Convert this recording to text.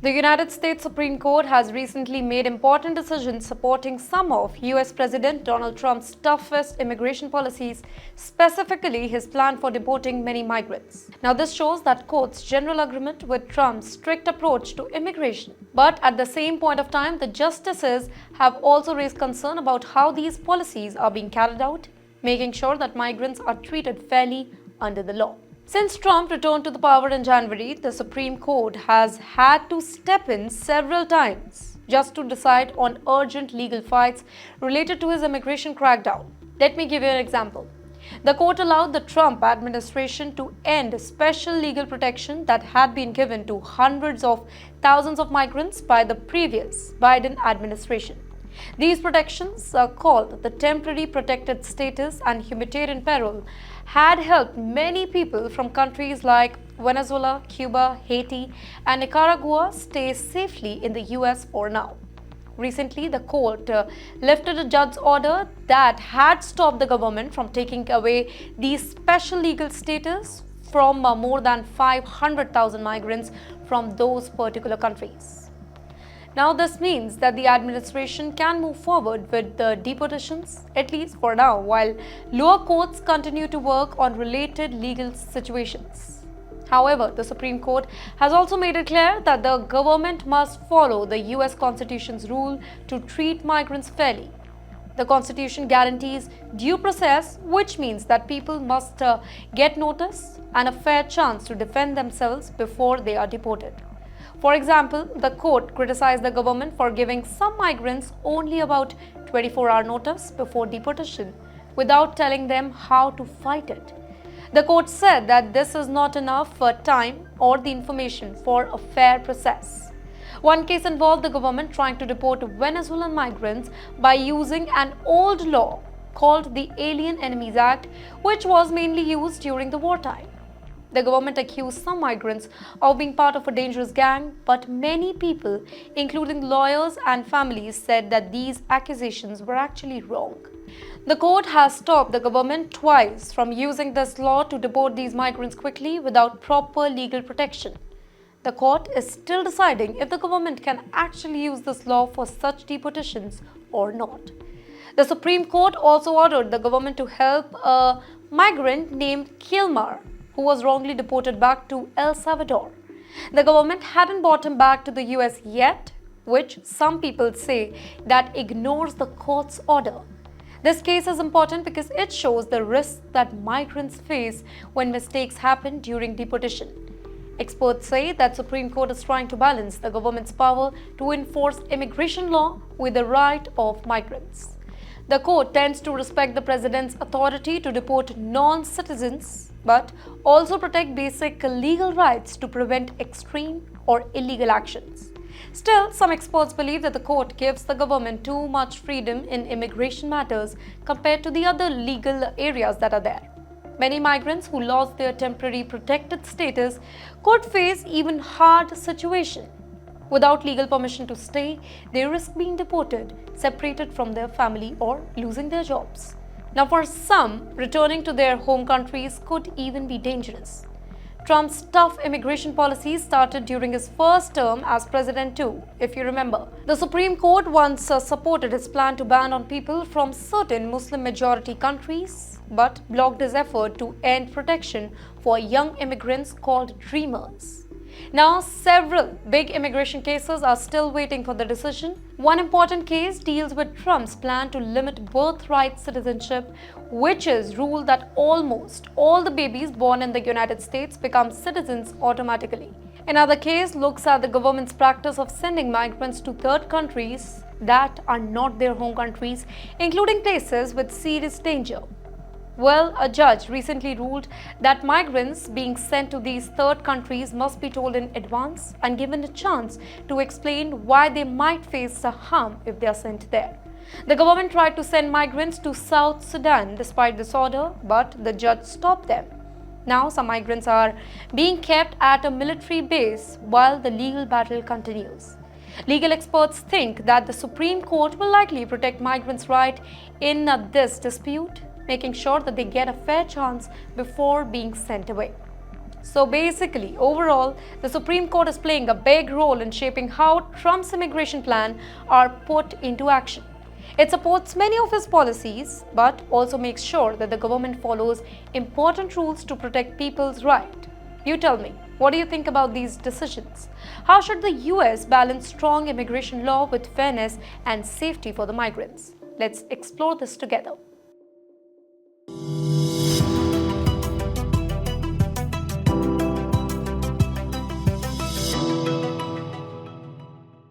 The United States Supreme Court has recently made important decisions supporting some of US President Donald Trump's toughest immigration policies, specifically his plan for deporting many migrants. Now, this shows that court's general agreement with Trump's strict approach to immigration. But at the same point of time, the justices have also raised concern about how these policies are being carried out, making sure that migrants are treated fairly under the law. Since Trump returned to the power in January, the Supreme Court has had to step in several times just to decide on urgent legal fights related to his immigration crackdown. Let me give you an example. The court allowed the Trump administration to end special legal protection that had been given to hundreds of thousands of migrants by the previous Biden administration. These protections, called the Temporary Protected Status and Humanitarian Parole, had helped many people from countries like Venezuela, Cuba, Haiti, and Nicaragua stay safely in the US for now. Recently, the court lifted a judge's order that had stopped the government from taking away these special legal status from more than 500,000 migrants from those particular countries. Now, this means that the administration can move forward with the deportations, at least for now, while lower courts continue to work on related legal situations. However, the Supreme Court has also made it clear that the government must follow the US Constitution's rule to treat migrants fairly. The Constitution guarantees due process, which means that people must get notice and a fair chance to defend themselves before they are deported. For example, the court criticized the government for giving some migrants only about 24-hour notice before deportation without telling them how to fight it. The court said that this is not enough time or the information for a fair process. One case involved the government trying to deport Venezuelan migrants by using an old law called the Alien Enemies Act, which was mainly used during the wartime. The government accused some migrants of being part of a dangerous gang, but many people, including lawyers and families, said that these accusations were actually wrong. The court has stopped the government twice from using this law to deport these migrants quickly without proper legal protection. The court is still deciding if the government can actually use this law for such deportations or not. The Supreme Court also ordered the government to help a migrant named Kilmar, who was wrongly deported back to El Salvador. The government hadn't brought him back to the US yet, which some people say that ignores the court's order. This case is important because it shows the risks that migrants face when mistakes happen during deportation. Experts say that Supreme Court is trying to balance the government's power to enforce immigration law with the right of migrants. The court tends to respect the president's authority to deport non-citizens, but also protect basic legal rights to prevent extreme or illegal actions. Still, some experts believe that the court gives the government too much freedom in immigration matters compared to the other legal areas that are there. Many migrants who lost their temporary protected status could face even hard situation. Without legal permission to stay, they risk being deported, separated from their family, or losing their jobs. Now, for some, returning to their home countries could even be dangerous. Trump's tough immigration policies started during his first term as president too, if you remember. The Supreme Court once supported his plan to ban on people from certain Muslim-majority countries, but blocked his effort to end protection for young immigrants called Dreamers. Now, several big immigration cases are still waiting for the decision. One important case deals with Trump's plan to limit birthright citizenship, which is rule that almost all the babies born in the United States become citizens automatically. Another case looks at the government's practice of sending migrants to third countries that are not their home countries, including places with serious danger. Well, a judge recently ruled that migrants being sent to these third countries must be told in advance and given a chance to explain why they might face harm if they are sent there. The government tried to send migrants to South Sudan despite this order, but the judge stopped them. Now, some migrants are being kept at a military base while the legal battle continues. Legal experts think that the Supreme Court will likely protect migrants' rights in this dispute, making sure that they get a fair chance before being sent away. So basically, overall, the Supreme Court is playing a big role in shaping how Trump's immigration plan are put into action. It supports many of his policies, but also makes sure that the government follows important rules to protect people's rights. You tell me, what do you think about these decisions? How should the US balance strong immigration law with fairness and safety for the migrants? Let's explore this together.